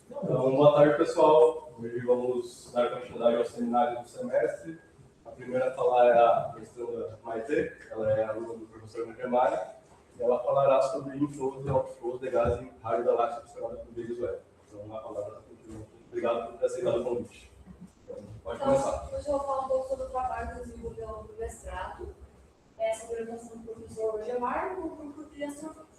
Então, boa tarde, pessoal. Hoje vamos dar continuidade ao seminário do semestre. A primeira a falar é a professora Maite, ela é aluna do professor Neymar, e ela falará sobre inflows e outflows de gás em rádio galáxia observada por James Webb. Então, a palavra obrigado por ter aceitado o convite. Então, pode começar. Hoje eu vou falar um pouco sobre o trabalho que eu desenvolvi ao longo do mestrado, essa orientação do professor Gemar no grupo de astrofísica.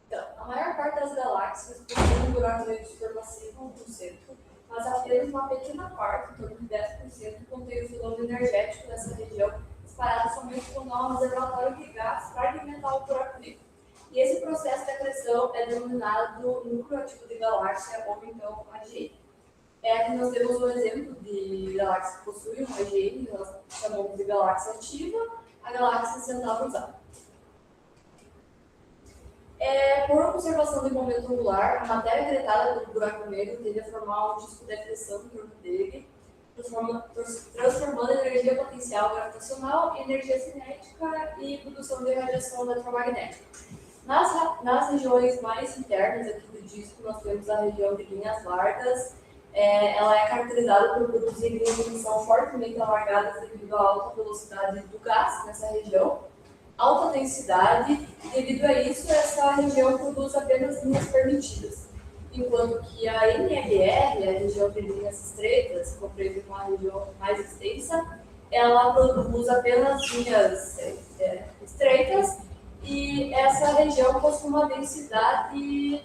Então, a maior parte das galáxias possui um buraco negro supermassivo no centro, mas apenas uma pequena parte, em torno de 10%, contém o filão energético dessa região, disparado somente quando há um reservatório de gás para alimentar o buraco negro. E esse processo de acreção é denominado núcleo ativo de galáxia, ou então AGN. Aqui nós temos um exemplo de galáxia que possui uma AGN, nós chamamos de galáxia ativa, a galáxia central cruzada. Por observação de momento angular, a matéria acretada pelo buraco negro tende a formar um disco de acreção em torno dele, transformando energia potencial gravitacional em energia cinética e produção de radiação eletromagnética. Nas regiões mais internas aqui do disco, nós temos a região de linhas largas. Ela é caracterizada por produzir linhas de emissão fortemente alargadas devido à alta velocidade do gás nessa região, alta densidade, e devido a isso, essa região produz apenas linhas permitidas, enquanto que a NRR, a região de linhas estreitas, compreende uma região mais extensa, ela produz apenas linhas estreitas, e essa região possui uma densidade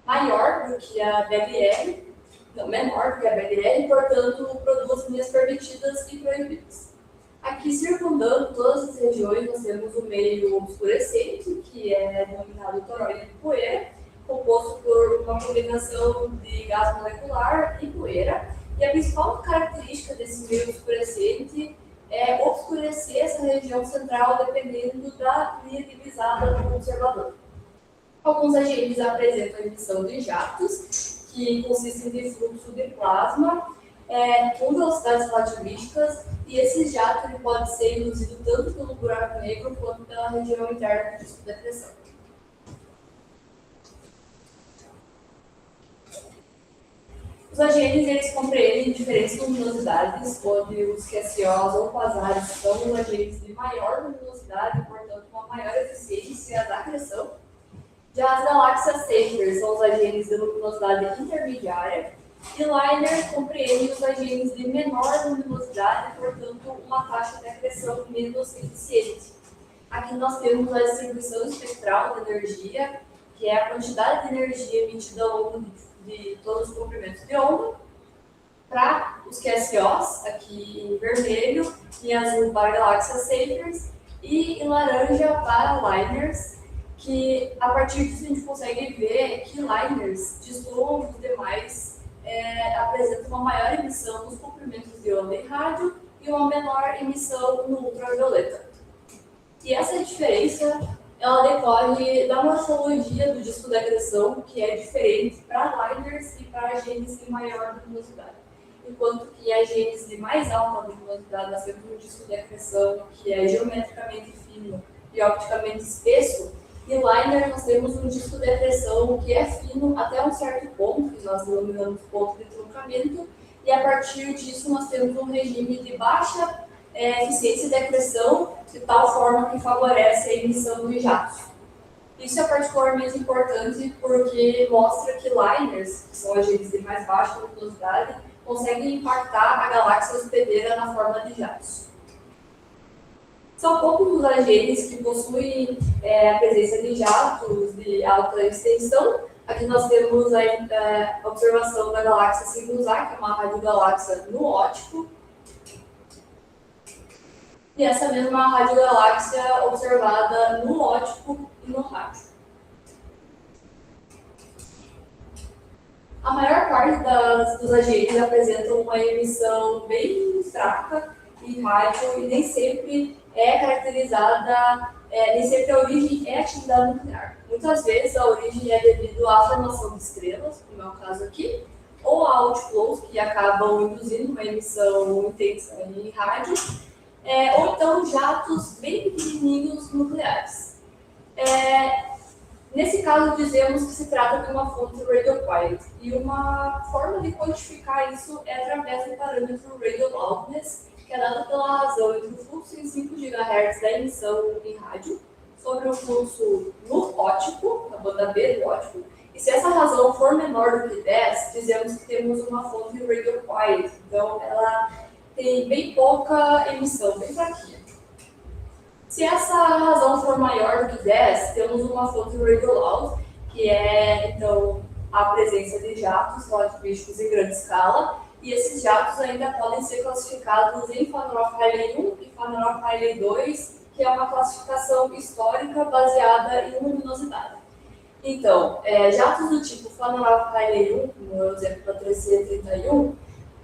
maior do que a BLR, não, menor do que a BLR, portanto, produz linhas permitidas e proibidas. Aqui, circundando todas as regiões, nós temos o meio obscurecente, que é denominado toroide de poeira, composto por uma combinação de gás molecular e poeira. E a principal característica desse meio obscurecente é obscurecer essa região central dependendo da linha divisada do observador. Alguns agentes apresentam a emissão de jatos, que consistem de fluxo de plasma com velocidades relativísticas, e esse jato ele pode ser induzido tanto pelo buraco negro quanto pela região interna do disco de acreção. Os AGNs eles compreendem diferentes luminosidades, onde os QSOs ou quasares são os AGNs de maior luminosidade, portanto, com uma maior eficiência da acreção. Já as galáxias Seyfert são os AGNs de luminosidade intermediária, e LINER compreende os AGNs de menor luminosidade, portanto, uma taxa de acreção menos eficiente. Aqui nós temos a distribuição espectral de energia, que é a quantidade de energia emitida ao longo de todos os comprimentos de onda, para os QSOs, aqui em vermelho, em azul para galáxias Seyfert, e em laranja para LINERs, que a partir disso a gente consegue ver que LINERs destoam dos demais, apresenta uma maior emissão nos comprimentos de onda em rádio e uma menor emissão no ultravioleta. E essa diferença ela decorre da morfologia do disco de acreção, que é diferente para LINERs e para AGNs de maior luminosidade. Enquanto que AGNs de mais alta luminosidade, nós temos um disco de acreção que é geometricamente fino e opticamente espesso, e LINER nós temos um disco de acreção que é fino até um certo ponto, que nós denominamos ponto de truncamento, e a partir disso nós temos um regime de baixa eficiência de acreção, de tal forma que favorece a emissão de jatos. Isso é particularmente importante porque mostra que LINERs, que são agentes de mais baixa luminosidade, conseguem impactar a galáxia hospedeira na forma de jatos. São poucos os AGNs que possuem a presença de jatos de alta extensão. Aqui nós temos a observação da galáxia Singular, que é uma radiogaláxia no óptico. E essa mesma radiogaláxia observada no óptico e no rádio. A maior parte dos AGNs apresentam uma emissão bem fraca em rádio e nem sempre é caracterizada, nem sempre a origem é atividade nuclear. Muitas vezes a origem é devido à formação de estrelas, como é o caso aqui, ou a outflows, que acabam induzindo uma emissão intensa em rádio, ou então jatos bem pequenininhos nucleares. Nesse caso, dizemos que se trata de uma fonte radio-quiet, e uma forma de quantificar isso é através do parâmetro radio loudness, que é dado pela razão entre o fluxo em 5 GHz da emissão em rádio sobre o fluxo no óptico, na banda B do óptico, e se essa razão for menor do que 10, dizemos que temos uma fonte radio-quiet, então ela tem bem pouca emissão, bem fraquinha. Se essa razão for maior do que 10, temos uma fonte radio loud, que é, então, a presença de jatos relativísticos em grande escala, e esses jatos ainda podem ser classificados em Fanneroff-Rayleigh 1 e Fanneroff-Rayleigh 2, que é uma classificação histórica baseada em luminosidade. Então, jatos do tipo Fanneroff-Rayleigh 1, como é o exemplo da 3C31,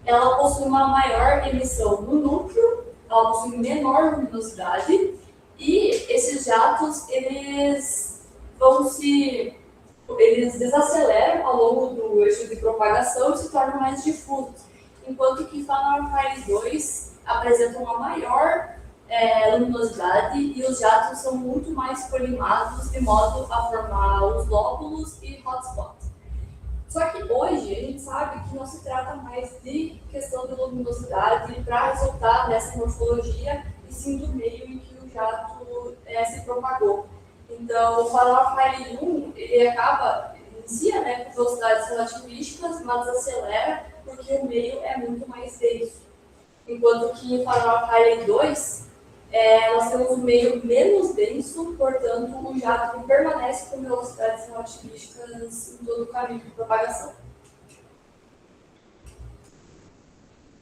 ela possui uma maior emissão no núcleo, ela possui menor luminosidade, e esses jatos, eles desaceleram ao longo do eixo de propagação e se tornam mais difusos, enquanto que Fanneroff-Rayleigh 2 apresenta uma maior luminosidade e os jatos são muito mais colimados de modo a formar os lóbulos e hotspots. Só que hoje a gente sabe que não se trata mais de questão de luminosidade para resultar nessa morfologia, e sim do meio em que o jato se propagou. Então, o Fanneroff-Rayleigh 1, ele inicia com velocidades relativísticas, mas acelera porque o meio é muito mais denso. Enquanto que em Fanneroff-Rayleigh 2, nós temos um meio menos denso, portanto, o jato permanece com velocidades relativísticas em todo o caminho de propagação.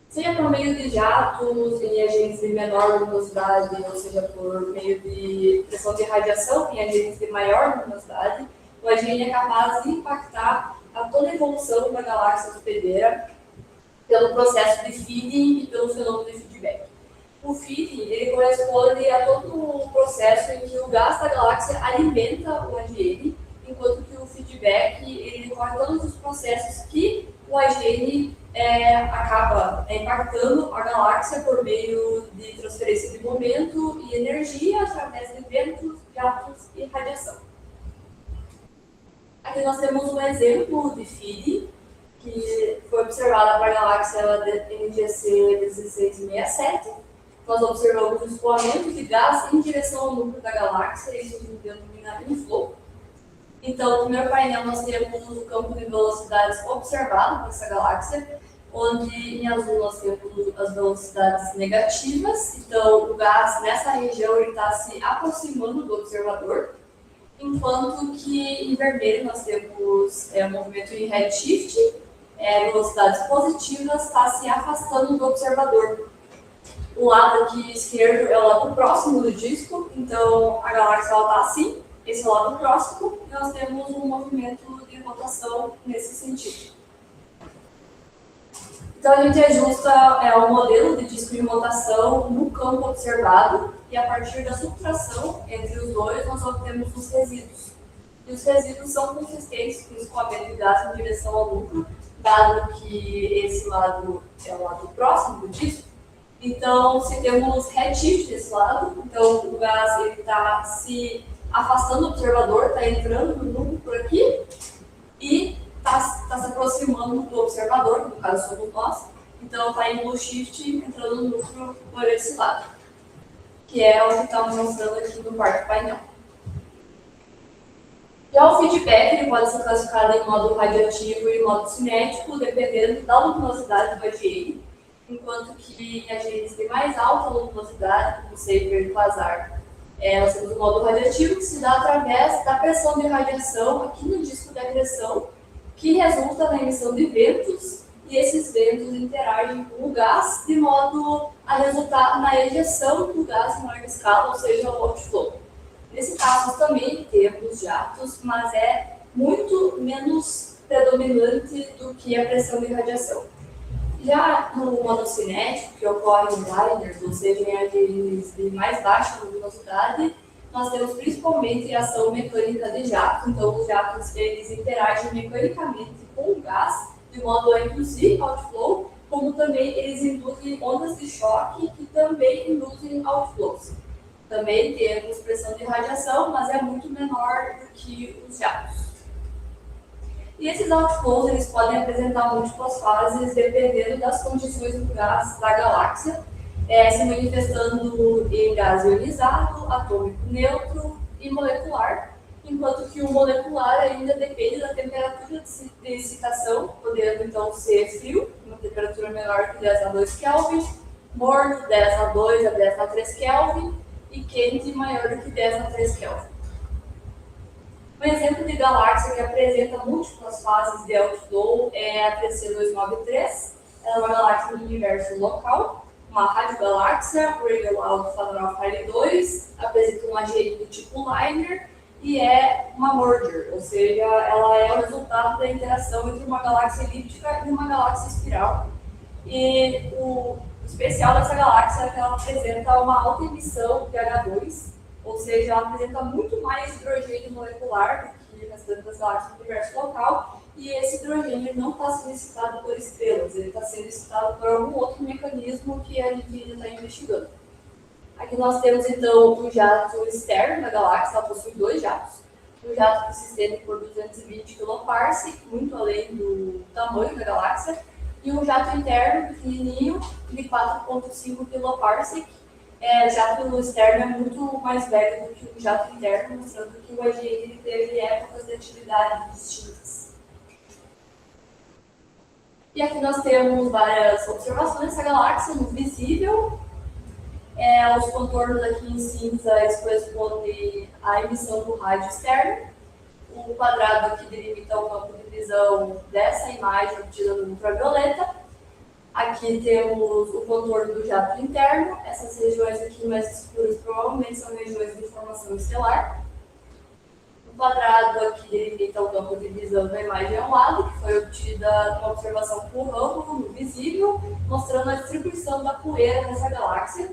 Seja por meio de jatos em agentes de menor luminosidade, ou seja, por meio de pressão de radiação em agentes de maior luminosidade, o AGN é capaz de impactar a toda a evolução da galáxia hospedeira pelo processo de feeding e pelo fenômeno de feedback. O feeding ele corresponde a todo o processo em que o gás da galáxia alimenta o AGN, enquanto que o feedback ele decorre todos os processos que o AGN acaba impactando a galáxia por meio de transferência de momento e energia através de ventos, jatos e radiação. Aqui nós temos um exemplo de feeding que foi observada para a galáxia NGC 1667. Nós observamos o escoamento de gás em direção ao núcleo da galáxia, isso a gente denomina inflow. Então, no primeiro painel nós temos o campo de velocidades observado nessa galáxia, onde em azul nós temos as velocidades negativas, então o gás nessa região está se aproximando do observador, enquanto que em vermelho nós temos o movimento em redshift, velocidades positivas está se afastando do observador. O lado aqui esquerdo é o lado próximo do disco, então a galáxia está assim, esse é o lado próximo, e nós temos um movimento de rotação nesse sentido. Então a gente ajusta o modelo de disco de rotação no campo observado, e a partir da subtração entre os dois nós obtemos os resíduos. E os resíduos são consistentes com o escoamento de gás em direção ao núcleo, dado que esse lado é o lado próximo do disco. Então, se temos redshift desse lado, então o gás está se afastando do observador, está entrando no núcleo por aqui e está se aproximando do observador, no caso somos nós. Então, está em blue shift, entrando no núcleo por esse lado, que é o que estamos mostrando aqui no quarto painel. Já o feedback ele pode ser classificado em modo radiativo e modo cinético, dependendo da luminosidade do AGN, enquanto que em agentes de mais alta luminosidade, como Saper e Quasar, nós temos o modo radiativo, que se dá através da pressão de radiação aqui no disco de agressão, que resulta na emissão de ventos, e esses ventos interagem com o gás, de modo a resultar na ejeção do gás em larga escala, ou seja, o outflow. Nesse caso, também temos jatos, mas é muito menos predominante do que a pressão de radiação. Já no modo cinético, que ocorre em liners, ou seja, em agentes de mais baixa luminosidade, nós temos principalmente a ação mecânica de jatos. Então, os jatos eles interagem mecanicamente com o gás, de modo a induzir outflow, como também eles induzem ondas de choque, que também induzem outflows. Também temos pressão de radiação, mas é muito menor do que os jatos. E esses outflows eles podem apresentar múltiplas fases dependendo das condições do gás da galáxia, se manifestando em gás ionizado, atômico neutro e molecular, enquanto que o molecular ainda depende da temperatura de excitação, podendo então ser frio, uma temperatura menor que 10 a 2 Kelvin, morno 10 a 2 a 10 a 3 Kelvin e quente maior do que 10 a 3 Kelvin. Um exemplo de galáxia que apresenta múltiplas fases de outflow é a 3C293. Ela é uma galáxia do universo local, uma radiogaláxia, Radio Alpha Fadron Phi 2, apresenta um AGN do tipo Liner e é uma merger, ou seja, ela é o resultado da interação entre uma galáxia elíptica e uma galáxia espiral. E o especial dessa galáxia é que ela apresenta uma alta emissão de H2, ou seja, ela apresenta muito mais hidrogênio molecular do que o restante das galáxias do universo local, e esse hidrogênio não está sendo excitado por estrelas, ele está sendo excitado por algum outro mecanismo que a gente ainda está investigando. Aqui nós temos então o jato externo da galáxia, ela possui 2 jatos. Um jato que se estende por 220 kPa, muito além do tamanho da galáxia, e um jato interno pequenininho de 4,5 kPa. Jato externo é muito mais velho do que o jato interno, mostrando que o AGN teve épocas de atividade distintas. E aqui nós temos várias observações dessa galáxia no visível. Os contornos aqui em cinza correspondem à emissão do rádio externo. O quadrado aqui delimita o campo de visão dessa imagem obtida no ultravioleta. Aqui temos o contorno do jato interno. Essas regiões aqui mais escuras provavelmente são regiões de formação estelar. O quadrado aqui delimita o campo de visão da imagem ao lado, que foi obtida numa observação por ângulo no visível, mostrando a distribuição da poeira nessa galáxia,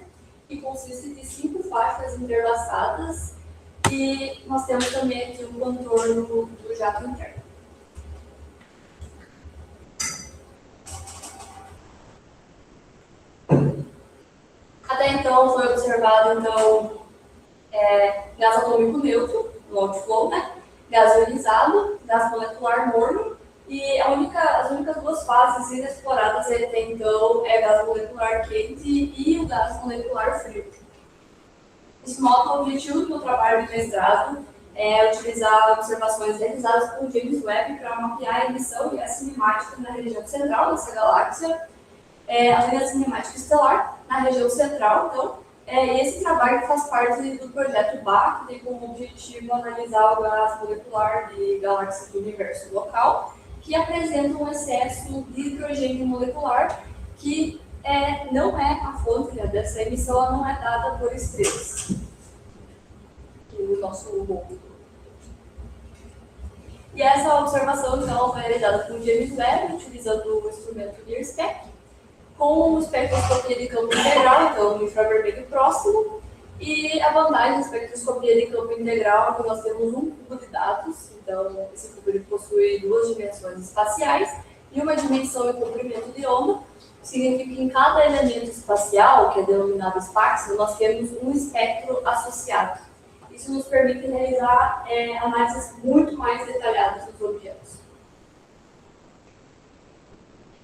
que consiste de 5 faixas interlaçadas. E nós temos também aqui o contorno do jato interno. Até então foi observado gás atômico neutro, no outflow, gás ionizado, gás molecular morno, e as únicas 2 fases inexploradas até então é gás molecular quente e o gás molecular frio. Esse modo, o objetivo do meu trabalho de mestrado é utilizar observações realizadas por James Webb para mapear a emissão e a cinemática na região central dessa galáxia, além da cinemática estelar, na região central, então. Esse trabalho faz parte do projeto BAC, que tem como objetivo analisar o gás molecular de galáxias do universo local, que apresenta um excesso de hidrogênio molecular, que não é a fonte dessa emissão, ela não é dada por estrelas. O nosso mundo. E essa observação então, foi realizada por James Webb, utilizando o instrumento NIRSPEC, com espectroscopia de campo integral, então infravermelho próximo, e a vantagem da espectroscopia de campo integral é que nós temos um cubo de dados, então esse cubo ele possui 2 dimensões espaciais e uma dimensão em comprimento de onda, significa que em cada elemento espacial, que é denominado espaço, nós temos um espectro associado. Isso nos permite realizar análises muito mais detalhadas dos objetos.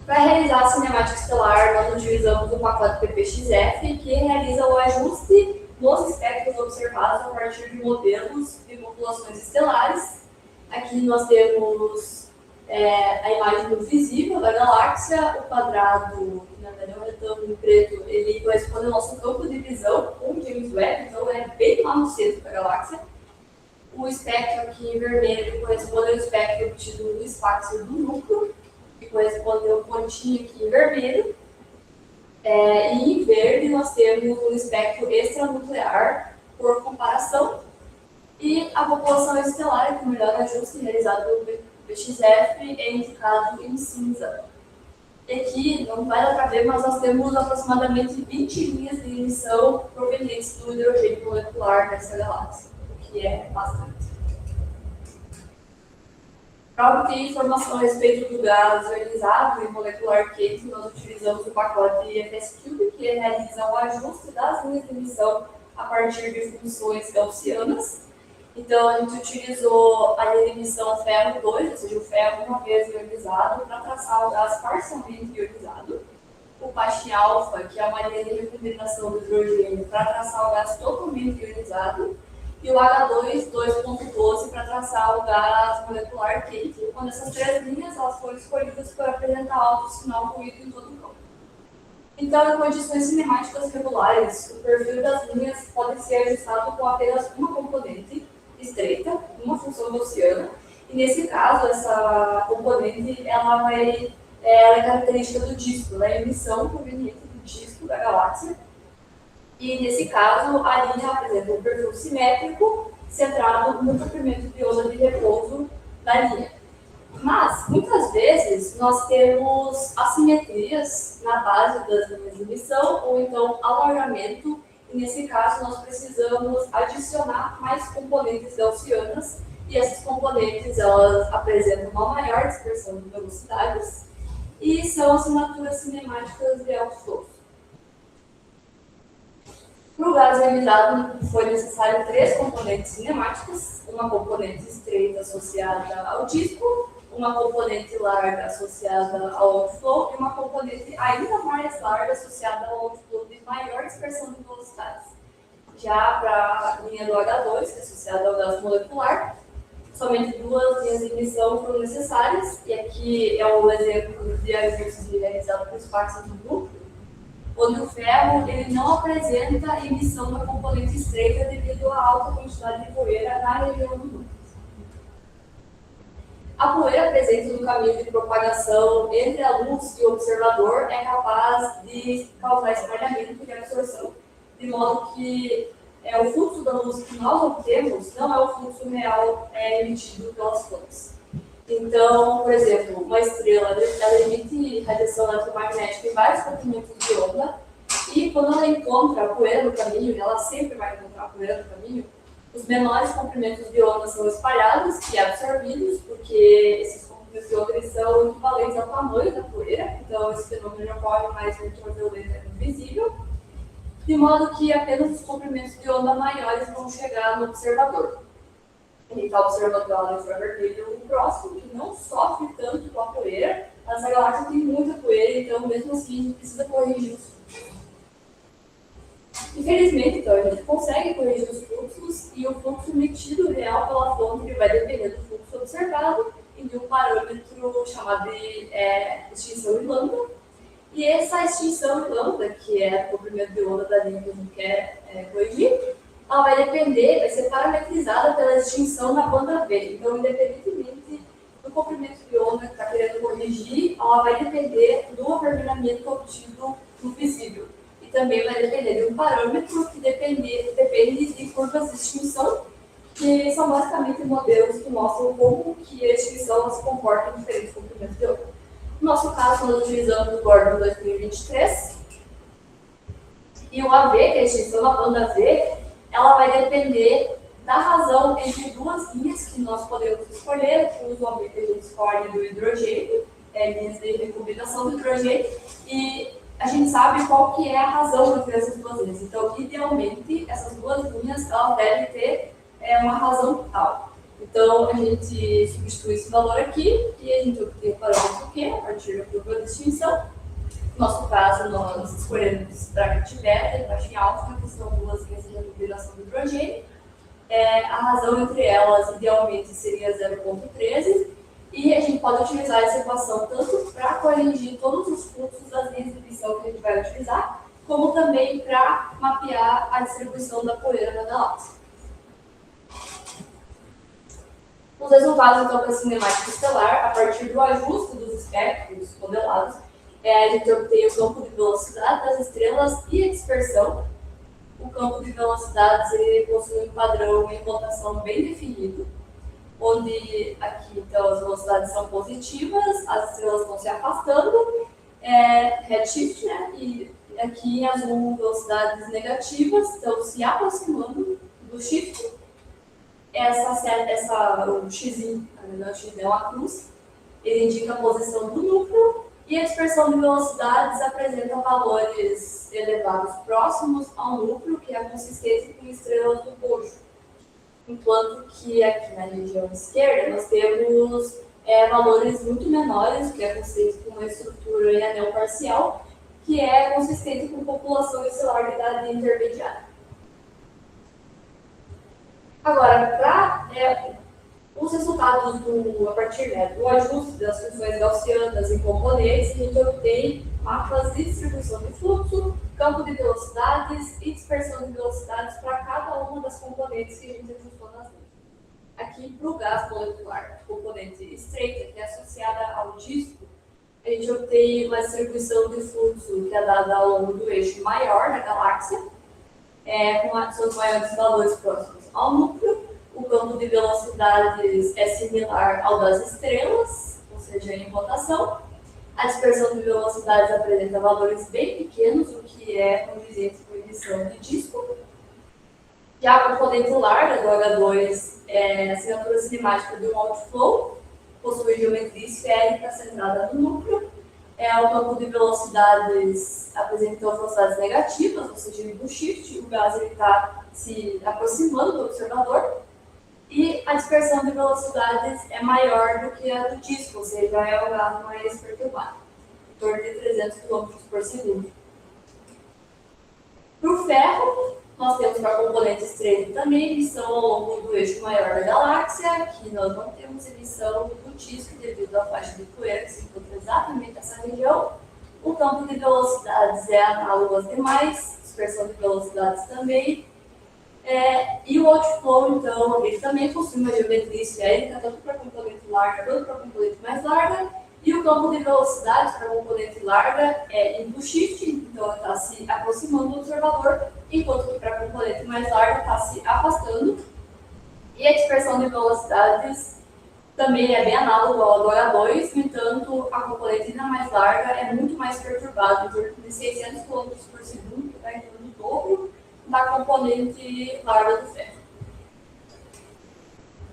Para realizar a cinemática estelar, nós utilizamos o pacote PPXF, que realiza o ajuste dos espectros observados a partir de modelos de populações estelares. Aqui nós temos a imagem do visível da galáxia, o quadrado, que na verdade é um retângulo preto, ele corresponde ao nosso campo de visão com o James Webb, então é bem lá no centro da galáxia. O espectro aqui em vermelho corresponde ao espectro obtido no espaço do núcleo, que corresponde ao pontinho aqui em vermelho. E em verde nós temos o espectro extranuclear por comparação. E a população estelar, com o melhor ajuste realizado pelo PXF, é indicado em cinza. E aqui, não vai dar para ver, mas nós temos aproximadamente 20 linhas de emissão provenientes do hidrogênio molecular dessa galáxia, o que é bastante. Para obter informação a respeito do gás ionizado e molecular quente, nós utilizamos o pacote FSCube, que realiza o ajuste das linhas de emissão a partir de funções gaussianas. Então, a gente utilizou a linha de emissão ferro 2, ou seja, o ferro uma vez ionizado, para traçar o gás parcialmente ionizado. O Pache-alfa, que é uma linha de recombinação do hidrogênio, para traçar o gás totalmente ionizado. E o H2, 2.12, para traçar o gás molecular quente. Quando essas três linhas elas foram escolhidas para apresentar alto sinal ruído em todo o campo. Então, em condições cinemáticas regulares, o perfil das linhas pode ser ajustado com apenas uma componente estreita, uma função gaussiana, e nesse caso, essa componente ela é característica do disco, a emissão proveniente do disco da galáxia, e nesse caso, a linha apresenta um perfil simétrico centrado no comprimento de onda de repouso da linha. Mas, muitas vezes, nós temos assimetrias na base das linhas de emissão, ou então alargamento, e nesse caso nós precisamos adicionar mais componentes gaussianas, e essas componentes elas apresentam uma maior dispersão de velocidades, e são assinaturas cinemáticas de alto fluxo. Para o gás ionizado foi necessário 3 componentes cinemáticas, uma componente estreita associada ao disco, uma componente larga associada ao outflow e uma componente ainda mais larga associada ao outflow de maior dispersão de velocidades. Já para a linha do H2, que é associada ao gás molecular, somente 2 linhas de emissão foram necessárias, e aqui é um exemplo de exercício realizado por espaços do núcleo, onde o ferro ele não apresenta emissão da componente estreita devido à alta quantidade de poeira na região do núcleo. A poeira presente no caminho de propagação entre a luz e o observador é capaz de causar espalhamento e absorção, de modo que o fluxo da luz que nós obtemos não é o fluxo real emitido pelas fontes. Então, por exemplo, uma estrela ela emite radiação eletromagnética em vários comprimentos de onda, e quando ela encontra a poeira no caminho, ela sempre vai encontrar a poeira no caminho, os menores comprimentos de onda são espalhados e absorvidos, porque esses comprimentos de onda são equivalentes ao tamanho da poeira, então esse fenômeno ocorre mais no ultravioleta invisível, de modo que apenas os comprimentos de onda maiores vão chegar no observador. Ele está observando a galáxia vermelha próximo, que não sofre tanto com a poeira. Essa galáxia tem muita poeira, então mesmo assim a gente precisa corrigir os fluxos. Infelizmente, então, a gente consegue corrigir os fluxos, e o fluxo emitido real pela fonte vai depender do fluxo observado e de um parâmetro chamado de extinção em lambda. E essa extinção em lambda, que é o comprimento de onda da linha que a gente quer corrigir, ela vai ser parametrizada pela extinção na banda V. Então, independentemente do comprimento de onda que está querendo corrigir, ela vai depender do avermelhamento obtido no visível. E também vai depender de um parâmetro que depende de curvas de extinção, que são basicamente modelos que mostram como que a extinção se comporta em diferentes comprimentos de onda. No nosso caso, nós utilizamos o Gordon 2023. E o AV, que é a extinção na banda V, ela vai depender da razão entre 2 linhas que nós podemos escolher, que usualmente a gente escolhe do hidrogênio, linhas de recombinação do hidrogênio, e a gente sabe qual que é a razão entre essas 2 linhas. Então, idealmente, essas 2 linhas elas devem ter uma razão tal. Então, a gente substitui esse valor aqui e a gente obtém o parâmetro Q a partir da curva de extinção. No nosso caso, nós escolhemos bracket beta e Pache-alfa, que são 2 linhas de recombinação do hidrogênio. A razão entre elas, idealmente, seria 0,13, e a gente pode utilizar essa equação tanto para corrigir todos os fluxos das linhas de emissão que a gente vai utilizar, como também para mapear a distribuição da poeira na galáxia. Os resultados, então, para a cinemática estelar, a partir do ajuste dos espectros modelados, a gente obtém o campo de velocidade das estrelas e a dispersão. O campo de velocidades ele possui um padrão em rotação bem definido, onde aqui então as velocidades são positivas, as estrelas estão se afastando, redshift, né? E aqui em azul velocidades negativas estão se aproximando do shift. O x, na verdade, o x é uma cruz, ele indica a posição do núcleo, E a dispersão de velocidades apresenta valores elevados próximos ao núcleo, que é a consistência com estrelas do bojo. Enquanto que aqui na região esquerda nós temos valores muito menores, que é consistente com uma estrutura em anel parcial, que é consistente com população estelar de idade intermediária. Agora, para os resultados a partir do ajuste das funções gaussianas em componentes, a gente obtém mapas de distribuição de fluxo, campo de velocidades e dispersão de velocidades para cada uma das componentes que a gente ajustou nas linhas. Aqui, para o gás molecular, componente estreita, que é associada ao disco, a gente obtém uma distribuição de fluxo que é dada ao longo do eixo maior da galáxia, com seus maiores valores próximos ao núcleo. O campo de velocidades é similar ao das estrelas, ou seja, em rotação. A dispersão de velocidades apresenta valores bem pequenos, o que é condizente com a emissão de disco. Já a componente larga do H2 é a assinatura cinemática de um outflow, possui geometria esférica centrada no núcleo. O campo de velocidades apresenta velocidades negativas, ou seja, do shift, o gás está se aproximando do observador. E a dispersão de velocidades é maior do que a do disco, ou seja, é o gás mais perturbado, em torno de 300 km por segundo. Para o ferro, nós temos para a componente estreita também emissão ao longo do eixo maior da galáxia, que nós não temos emissão do disco devido à faixa de poeira que se encontra exatamente nessa região. O campo de velocidades é análogo às demais, dispersão de velocidades também. E o outflow, então, ele também possui uma geometria esférica, tanto para a componente larga quanto para a componente mais larga. E o campo de velocidades para a componente larga é em shift, então ela está se aproximando do observador, enquanto que para a componente mais larga está se afastando. E a dispersão de velocidades também é bem análoga ao do H2, no entanto, a componente ainda mais larga é muito mais perturbada, em torno de 600 km por segundo, que está em torno do dobro da componente larga do ferro.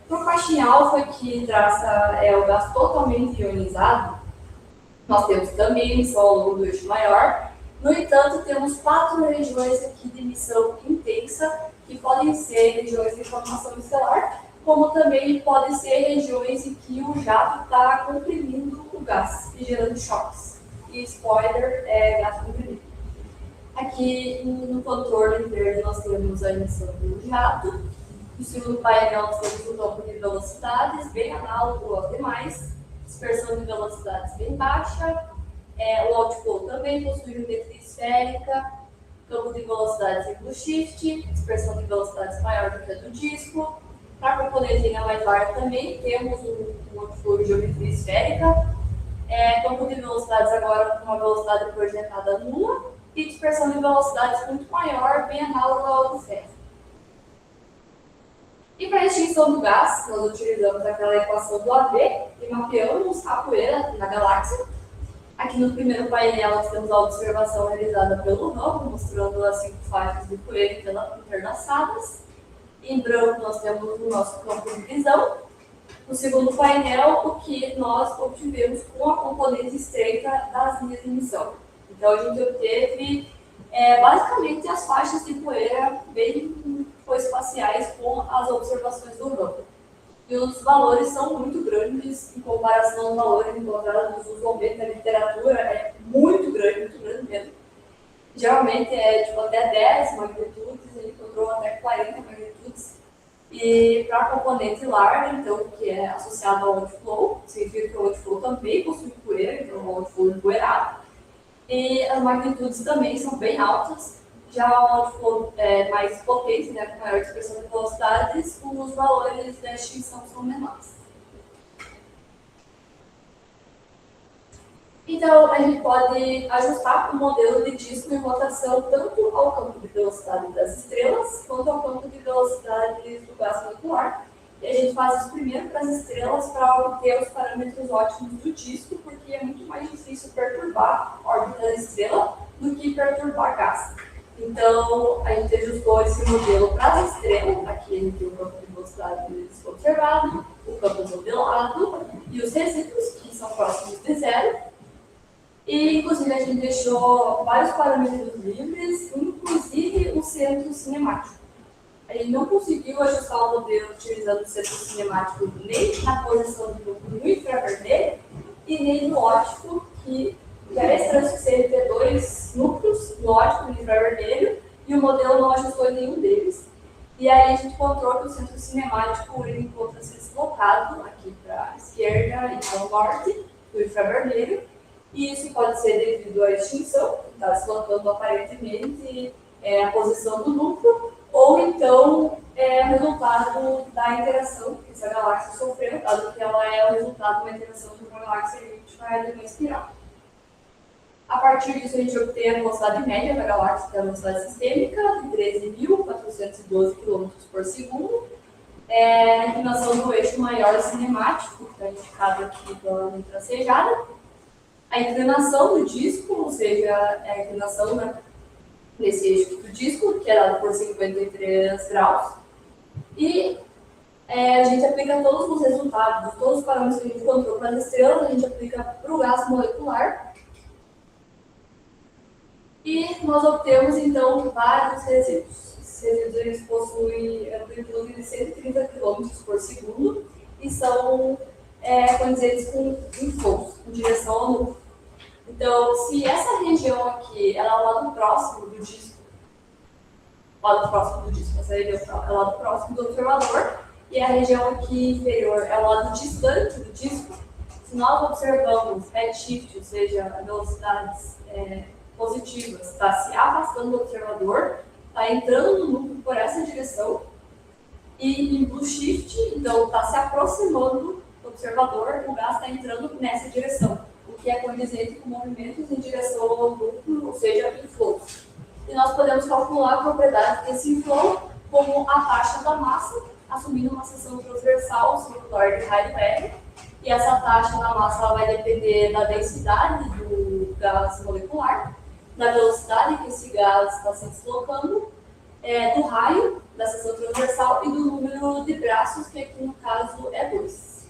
Para o Paixinha alfa, que traça o gás totalmente ionizado, nós temos também emissão ao longo do eixo maior. No entanto, temos 4 regiões aqui de emissão intensa, que podem ser regiões de formação estelar, como também podem ser regiões em que o jato está comprimindo o gás e gerando choques. E spoiler é gás comprimido. Aqui no contorno verde nós temos a emissão do jato. No segundo painel nós temos o campo de velocidades, bem análogo aos demais. Dispersão de velocidades bem baixa. O outflow também possui geometria esférica. Campo de velocidades em blue shift. Dispersão de velocidades maior do que a do disco. Para a componente ainda mais larga também temos um outflow de geometria esférica. Campo de velocidades agora com uma velocidade projetada nula. E dispersão de velocidades muito maior, bem análoga ao do ferro. E para a extinção do gás, nós utilizamos aquela equação do AV e mapeamos a poeira na galáxia. Aqui no primeiro painel nós temos a observação realizada pelo Hubble, mostrando as 5 faixas de poeira interlaçadas. Em branco nós temos o nosso campo de visão. No segundo painel, o que nós obtivemos com a componente estreita das linhas de emissão. Então, a gente obteve basicamente as faixas de poeira bem espaciais com as observações do Hubble. E os valores são muito grandes em comparação aos valores encontrados usualmente na literatura, é muito grande mesmo. Geralmente é até 10 magnitudes, ele encontrou até 40 magnitudes. E para a componente larga, então, que é associada ao outflow, significa que o outflow também possui poeira, então o outflow empoeirado. E as magnitudes também são bem altas. Já o outflow mais potente, com maior dispersão de velocidades, os valores da extinção são menores. Então, a gente pode ajustar o modelo de disco em rotação tanto ao campo de velocidade das estrelas, quanto ao campo de velocidade do gás molecular. E a gente faz isso primeiro para as estrelas para obter os parâmetros ótimos do disco, porque é muito mais difícil perturbar a órbita da estrela do que perturbar gás. Então, a gente ajustou esse modelo para as estrelas. Aqui a gente tem o campo de velocidade observado, o campo modelado e os resíduos, que são próximos de zero. E, inclusive, a gente deixou vários parâmetros livres, inclusive o centro cinemático. A gente não conseguiu ajustar o modelo utilizando o centro cinemático nem na posição do núcleo no infravermelho e nem no óptico, que já é estranho que seria ter dois núcleos no óptico e no infravermelho, e o modelo não ajustou em nenhum deles. E aí a gente encontrou que o centro cinemático ele encontra-se deslocado aqui para a esquerda e para o norte do infravermelho, e isso pode ser devido à extinção, que está deslocando aparentemente a posição do núcleo, ou então resultado da interação que essa galáxia sofreu, dado que ela é o resultado de uma interação de uma galáxia elíptica e de uma espiral. A partir disso, a gente obtém a velocidade média da galáxia, que é a velocidade sistêmica, de 13.412 km por segundo. A inclinação do eixo maior cinemático, que está indicado aqui pela letra tracejada. A inclinação do disco, ou seja, a inclinação nesse eixo do disco, que é dado por 53 graus. E a gente aplica todos os resultados, todos os parâmetros que a gente encontrou para as estrelas, a gente aplica para o gás molecular. E nós obtemos, então, vários resíduos. Esses resíduos eles possuem amplitude de 130 km por segundo e são condizentes com inflows, em direção ao núcleo. Então, se essa região aqui ela é o lado próximo do disco, essa região é o lado próximo do observador, e a região aqui inferior é o lado distante do disco, se nós observamos redshift, ou seja, velocidades positivas, está se afastando do observador, está entrando no núcleo por essa direção, e em blue shift, então está se aproximando do observador, o gás está entrando nessa direção, o que é condizente com movimentos em direção ao núcleo, ou seja, inflow. E nós podemos calcular a propriedade desse inflow como a taxa da massa, assumindo uma seção transversal circular de raio R, e essa taxa da massa ela vai depender da densidade do gás molecular, da velocidade que esse gás está se deslocando, do raio da seção transversal e do número de braços, que aqui no caso é 2.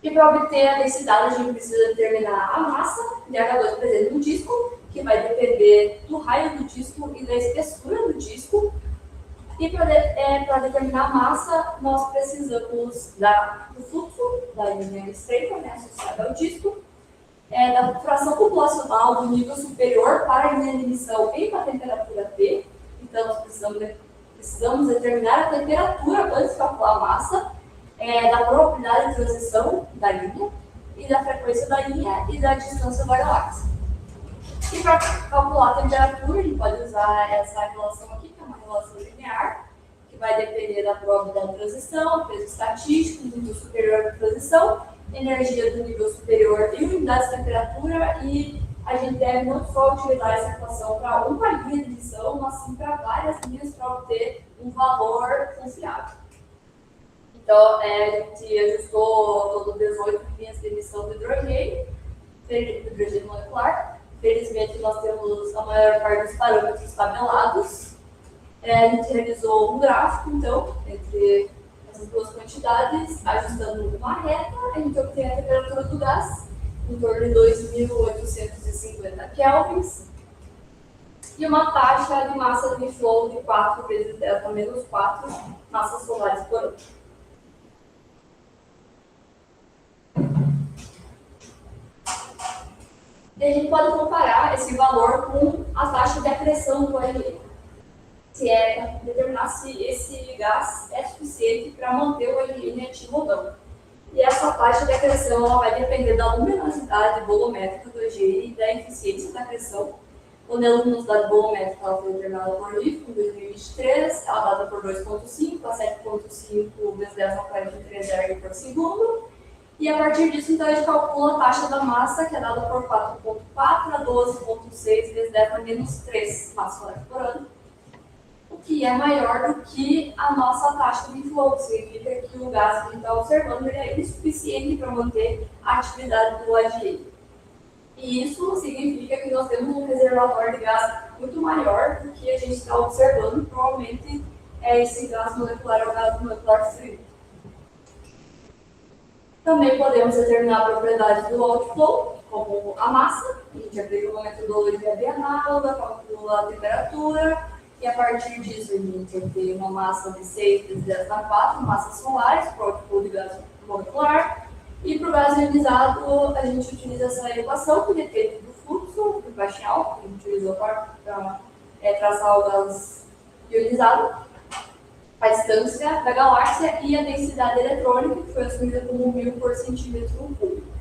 E para obter a densidade, a gente precisa determinar a massa de H2 presente no disco, que vai depender do raio do disco e da espessura do disco. E para determinar a massa, nós precisamos do fluxo da linha estreita, associada ao disco, da fração populacional do nível superior para a linha de emissão em uma temperatura T. Então, nós precisamos determinar a temperatura antes de calcular a massa, da probabilidade de transição da linha, e da frequência da linha e da distância da galáxia. E para calcular a temperatura, a gente pode usar essa relação aqui, que é uma relação linear, que vai depender da probabilidade de transição, peso estatístico, nível superior da transição, energia do nível superior e unidades de temperatura, e a gente deve não só utilizar essa equação para uma linha de emissão, mas sim para várias linhas para obter um valor confiável. Então, a gente ajustou todo 18 linhas de emissão de hidrogênio molecular. Felizmente, nós temos a maior parte dos parâmetros tabelados. A gente realizou um gráfico, então, entre essas duas quantidades, ajustando uma reta, a gente obtém a temperatura do gás em torno de 2.850 kelvins e uma taxa de massa de inflow de 4 vezes delta menos 4 massas solares por ano. E a gente pode comparar esse valor com a taxa de acreção do LE, se para determinar se esse gás é suficiente para manter o LE ativo ou não. E essa taxa de acreção ela vai depender da luminosidade volumétrica do EGI e da eficiência da acreção. Quando a luminosidade volumétrica ela foi determinada por LIFO em 2023, ela é dada por 2,5 a 7,5 vezes 10 a 43 erg por segundo. E a partir disso, então, a gente calcula a taxa da massa, que é dada por 4,4 a 12,6 vezes 10 a menos 3 massas solares por ano, o que é maior do que a nossa taxa de inflow. Significa que o gás que a gente está observando ele é insuficiente para manter a atividade do AGE. E isso significa que nós temos um reservatório de gás muito maior do que a gente está observando. Provavelmente, esse gás molecular é o gás molecular frio. Também podemos determinar a propriedade do outflow, como a massa, a gente aplica uma metodologia bem análoga, calcula a temperatura, e a partir disso a gente tem uma massa de 6 vezes 10 na 4 massas solares para o output de gás molecular. E para o gás ionizado, a gente utiliza essa equação que depende do fluxo, do Paschen-Alpha, que a gente utilizou para traçar o gás ionizado, a distância da galáxia e a densidade eletrônica, que foi assumida como 1000 por centímetro cúbico.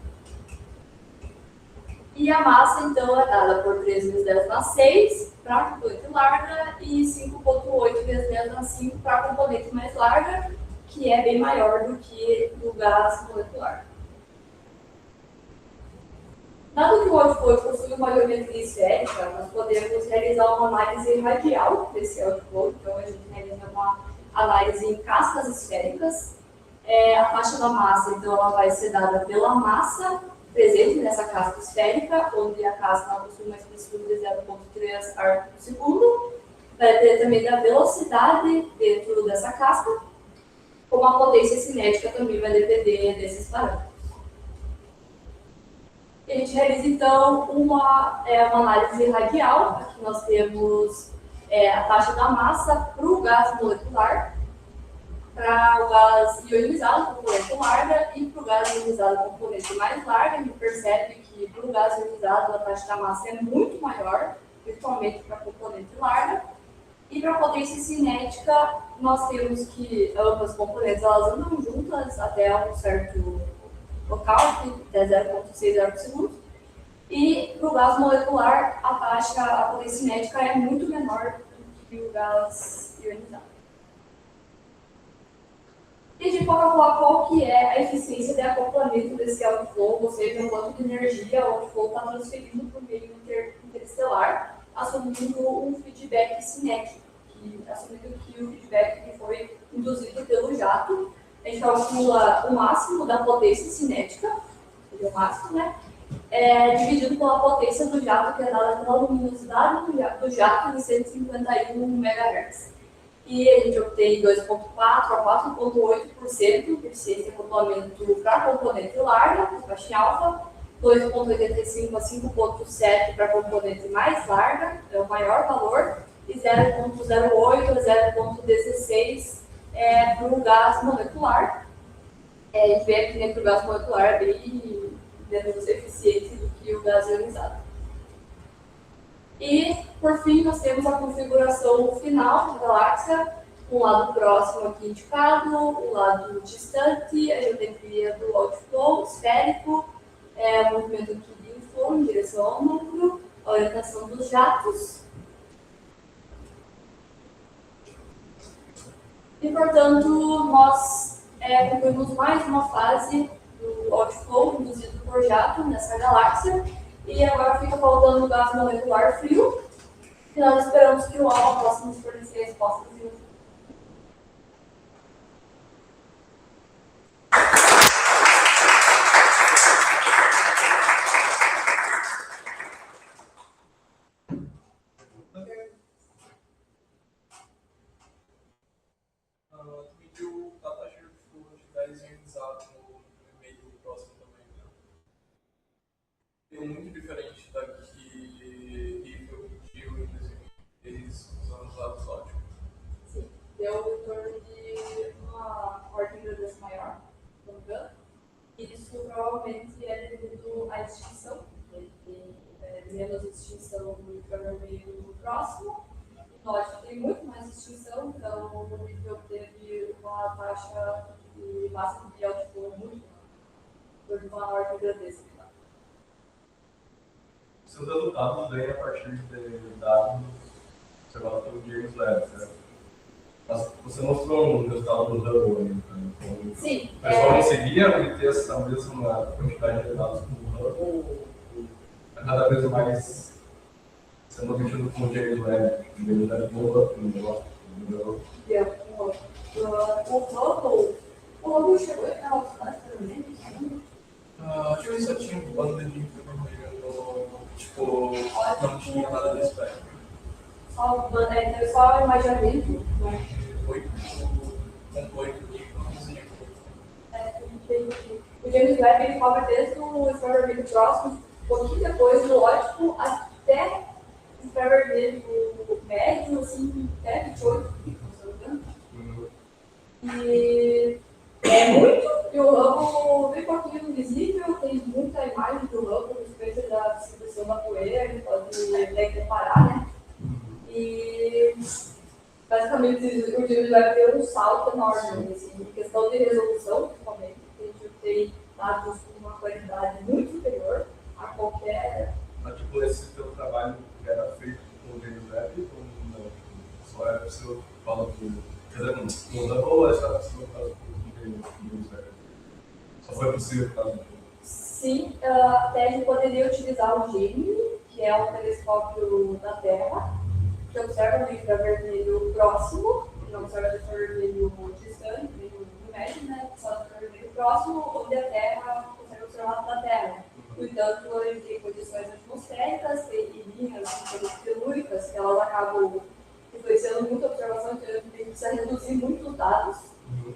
E a massa, então, é dada por 3 vezes 10 na 6 para a componente larga e 5,8 vezes 10 na 5 para a componente mais larga, que é bem maior do que o gás molecular. Dado que o outflow possui uma geometria esférica, nós podemos realizar uma análise radial desse outflow. Então, a gente realiza uma análise em cascas esféricas. A taxa da massa, então, ela vai ser dada pela massa presente nessa casca esférica, onde a casca possui uma espessura de 0,3 arco por segundo. Vai depender também da velocidade dentro dessa casca, como a potência cinética também vai depender desses parâmetros. A gente realiza, então, uma análise radial. Aqui nós temos a taxa da massa para o gás molecular, para o gás ionizado, componente larga, e para o gás ionizado, componente mais larga. A gente percebe que para o gás ionizado a taxa da massa é muito maior, principalmente para a componente larga. E para a potência cinética, nós temos que ambas componentes elas andam juntas até um certo local, até 0,6 arcos segundos. E para o gás molecular, a potência cinética é muito menor do que o gás ionizado. E a gente pode calcular qual que é a eficiência de acoplamento desse outflow, ou seja, o quanto de energia o outflow está transferindo por meio interestelar, assumindo um feedback cinético, assumindo que o feedback que foi induzido pelo jato, a gente calcula o máximo da potência cinética, o máximo, né? Dividido pela potência do jato, que é dada pela luminosidade do jato, de 151 MHz. E a gente obtém 2,4 a 4,8% de eficiência de acoplamento para a componente larga, o Paschen-Alpha, 2,85 a 5,7 para a componente mais larga, é o maior valor, e 0,08 a 0,16 para o gás molecular. A gente vê aqui que o gás molecular é bem menos eficiente do que o gás ionizado. E, por fim, nós temos a configuração final da galáxia, o lado próximo aqui indicado, o lado distante, a geometria do outflow esférico, o movimento aqui de inflow em direção ao núcleo, a orientação dos jatos. E, portanto, nós concluímos mais uma fase do outflow induzido por jato nessa galáxia. E agora fica faltando o gás molecular frio. E nós esperamos que o ALMA possa nos fornecer respostas. Tu mediu a taxa de fluxo de gás ionizado no meio próximo também, né? É muito diferente da que nível mediu eles usando os dados óticos. Sim, deu em torno de uma ordem de grandeza maior, se não me engano. E isso provavelmente é devido à extinção. Ele tem menos extinção no infravermelho próximo. Lógico, tem muito mais extinção, então o nível teve uma taxa de massa de outflow muito maior, de uma ordem de grandeza. Seus resultados vêm a partir de dados observados pelo James Webb, certo? Mas você mostrou um resultado do Hubble, né? Então, sim. O pessoal conseguia obter essa mesma quantidade de dados com o Hubble, cada vez mais sendo obtido com o James Webb, o James Webb no negócio. O Hubble chegou a alcançar também. Acho que eles só tinham banda de infravermelho, tipo, não tinha nada desse espectro. Só imaginamento, né? 8,8 O James Webb ele cobre desde o infravermelho próximo um pouquinho depois do ótimo até infravermelho médio, assim, até 28, se não me engano. E é muito, e o Hubble bem pouquinho visível, tem muita imagem do Hubble a respeito da distribuição da poeira, pode daí comparar, né? E basicamente o James vai ter um salto enorme, assim, em questão de resolução, principalmente, porque a gente tem dados com uma qualidade muito superior a qualquer. Mas, tipo, esse teu trabalho era feito com o James Webb ou não? Só era o seu fala do. Quer dizer, não dá ou essa sua fala do James Webb? Só foi possível por causa do. Sim, até a gente poderia utilizar o Gemini, que é um telescópio da Terra, que observa o infravermelho próximo, não observa o infravermelho distante, meio médio, né? Só o infravermelho próximo, onde a Terra consegue observar da Terra. No entanto, ele tem condições atmosféricas, tem linhas telúricas, que elas acabam influenciando muito a observação, então a gente precisa reduzir muito os dados.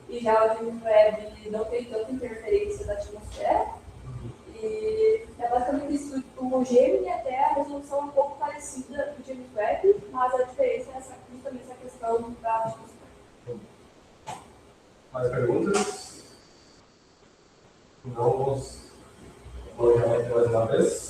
E já o James Webb não tem tanta interferência da atmosfera. E é basicamente isso. O Gemini até a resolução é um pouco parecida do James Webb, mas a diferença é justamente essa questão da atmosfera. Mais perguntas? Não vamos prolongar mais uma vez.